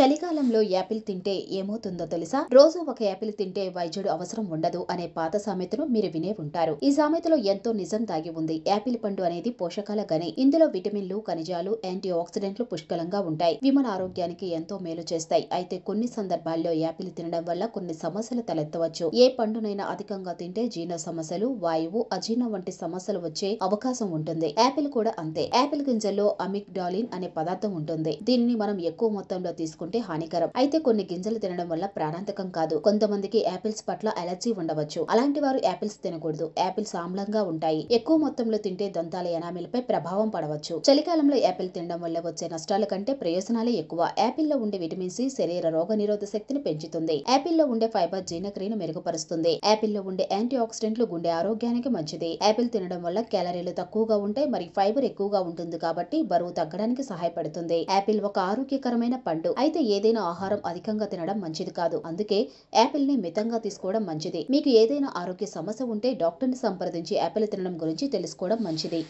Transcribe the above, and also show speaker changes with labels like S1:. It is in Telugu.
S1: చలికాలంలో యాపిల్ తింటే ఏమవుతుందో తెలుసా? రోజు ఒక యాపిల్ తింటే వైద్యుడు అవసరం ఉండదు అనే పాత సామెతను మీరు వినే ఉంటారు. ఈ సామెతలో ఎంతో నిజం దాగి ఉంది. యాపిల్ పండు అనేది పోషకాల గని. ఇందులో విటమిన్లు, ఖనిజాలు, యాంటీ ఆక్సిడెంట్లు పుష్కలంగా ఉంటాయి. ఇవి మన ఆరోగ్యానికి ఎంతో మేలు చేస్తాయి. అయితే కొన్ని సందర్భాల్లో యాపిల్ తినడం వల్ల కొన్ని సమస్యలు తలెత్తవచ్చు. ఏ పండునైనా అధికంగా తింటే జీర్ణ సమస్యలు, వాయువు, అజీర్ణం వంటి సమస్యలు వచ్చే అవకాశం ఉంటుంది. యాపిల్ కూడా అంతే. యాపిల్ గింజల్లో అమిగ్డాలిన్ అనే పదార్థం ఉంటుంది. దీనిని మనం ఎక్కువ మొత్తంలో తీసుకుంటే హానికరం. అయితే కొన్ని గింజలు తినడం వల్ల ప్రాణాంతకం కాదు. కొంతమందికి యాపిల్స్ పట్ల అలర్జీ ఉండవచ్చు. అలాంటి వారు యాపిల్స్ తినకూడదు. యాపిల్స్ ఆమ్లంగా ఉంటాయి. ఎక్కువ మొత్తంలో తింటే దంతాల ఎనామిల్ పై ప్రభావం పడవచ్చు. చలికాలంలో యాపిల్ తినడం వల్ల వచ్చే నష్టాల కంటే ప్రయోజనాలే ఎక్కువ. యాపిల్లో ఉండే విటమిన్ సి శరీర రోగ నిరోధక శక్తిని పెంచుతుంది. యాపిల్లో ఉండే ఫైబర్ జీర్ణక్రియను మెరుగుపరుస్తుంది. యాపిల్లో ఉండే యాంటీ ఆక్సిడెంట్లు గుండె ఆరోగ్యానికి మంచిది. యాపిల్ తినడం వల్ల క్యాలరీలు తక్కువగా ఉంటాయి, మరియు ఫైబర్ ఎక్కువగా ఉంటుంది కాబట్టి బరువు తగ్గడానికి సహాయపడుతుంది. యాపిల్ ఒక ఆరోగ్యకరమైన పండు. అయితే ఏదైనా ఆహారం అధికంగా తినడం మంచిది కాదు. అందుకే యాపిల్ ని మితంగా తీసుకోవడం మంచిది. మీకు ఏదైనా ఆరోగ్య సమస్య ఉంటే డాక్టర్ ని సంప్రదించి యాపిల్ తినడం గురించి తెలుసుకోవడం మంచిది.